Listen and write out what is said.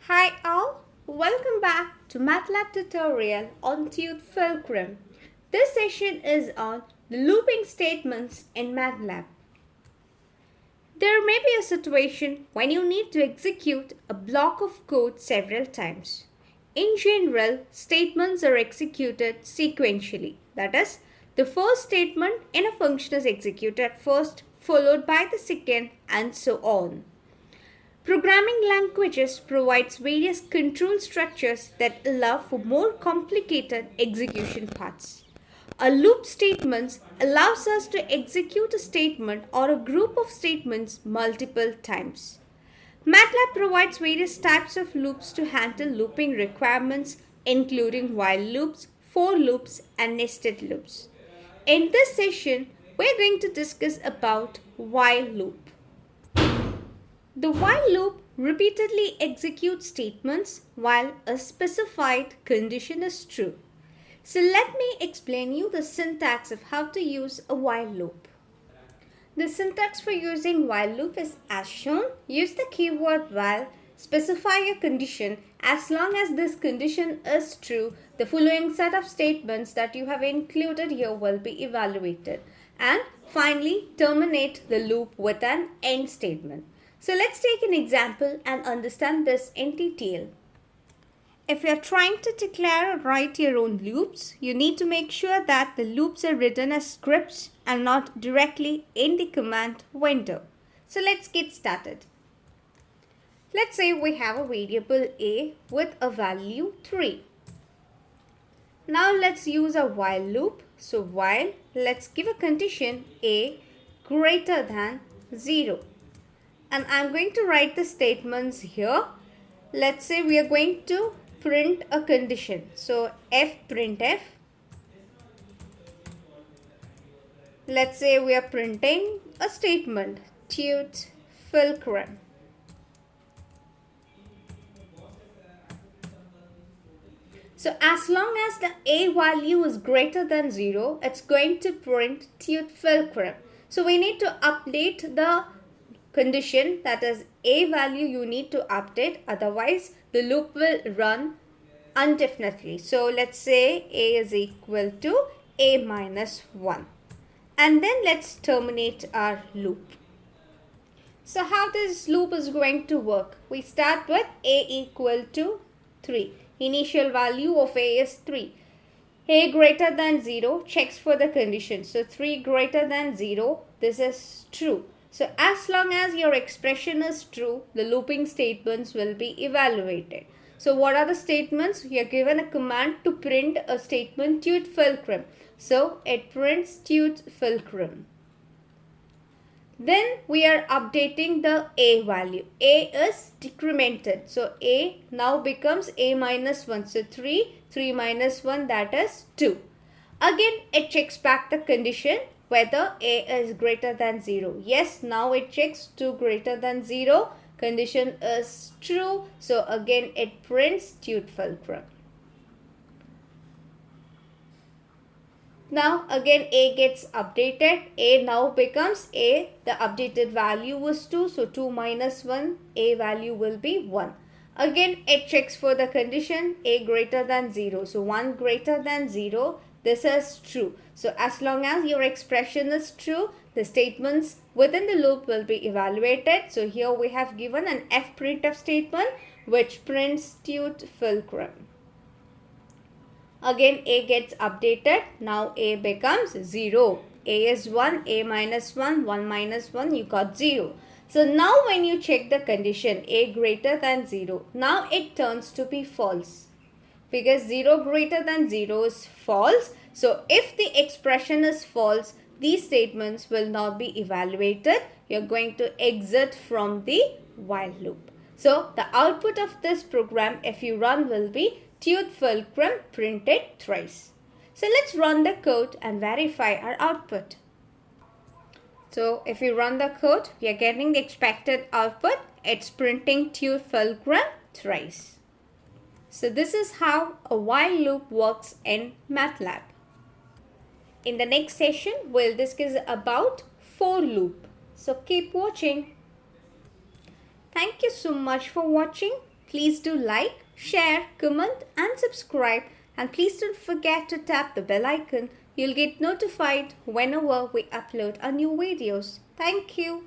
Hi all, welcome back to MATLAB tutorial on Tooth Fulcrum. This session is on the looping statements in MATLAB. There may be a situation when you need to execute a block of code several times. In general, statements are executed sequentially. That is, the first statement in a function is executed first, followed by the second, and so on. Programming languages provides various control structures that allow for more complicated execution paths. A loop statement allows us to execute a statement or a group of statements multiple times. MATLAB provides various types of loops to handle looping requirements, including while loops, for loops, and nested loops. In this session, we're going to discuss about while loop. The while loop repeatedly executes statements while a specified condition is true. So let me explain you the syntax of how to use a while loop. The syntax for using while loop is as shown. Use the keyword while, specify a condition. As long as this condition is true, the following set of statements that you have included here will be evaluated. And finally, terminate the loop with an end statement. So let's take an example and understand this in detail. If you are trying to declare or write your own loops, you need to make sure that the loops are written as scripts and not directly in the command window. So let's get started. Let's say we have a variable a with a value 3. Now let's use a while loop. So while, let's give a condition a greater than 0. And I'm going to write the statements here. Let's say we are going to print a condition. So printf. Let's say we are printing a statement. Tooth Fulcrum. So as long as the a value is greater than 0, it's going to print Tooth Fulcrum. So we need to update the condition, that is a value you need to update, otherwise the loop will run indefinitely. So let's say a is equal to a minus 1, and then let's terminate our loop. So how this loop is going to work? We start with a equal to 3. Initial value of a is 3. A greater than 0 checks for the condition. So 3 greater than 0, this is true. So as long as your expression is true, the looping statements will be evaluated. So what are the statements? You are given a command to print a statement Tooth Fulcrum. So it prints Tooth Fulcrum. Then we are updating the a value. A is decremented. So a now becomes a minus 1. So 3 minus 1, that is 2. Again it checks back the condition whether a is greater than 0. Yes, now it checks 2 greater than 0. Condition is true. So again it prints Tooth Fulcrum. Now again a gets updated. A now becomes a. The updated value was 2. So 2 minus 1. A value will be 1. Again it checks for the condition a greater than 0. So 1 greater than 0. This is true. So as long as your expression is true, the statements within the loop will be evaluated. So here we have given an printf statement which prints Tooth Fulcrum. Again a gets updated. Now a becomes 0. A is 1, a minus 1, 1 minus 1, you got 0. So now when you check the condition a greater than 0, now it turns to be false. Because 0 greater than 0 is false. So if the expression is false, these statements will not be evaluated. You're going to exit from the while loop. So the output of this program, if you run, will be Tooth Fulcrum printed thrice. So let's run the code and verify our output. So if you run the code, we are getting the expected output. It's printing Tooth Fulcrum thrice. So this is how a while loop works in MATLAB. In the next session, we'll discuss about for loop. So keep watching. Thank you so much for watching. Please do like, share, comment and subscribe, and please don't forget to tap the bell icon. You'll get notified whenever we upload our new videos. Thank you.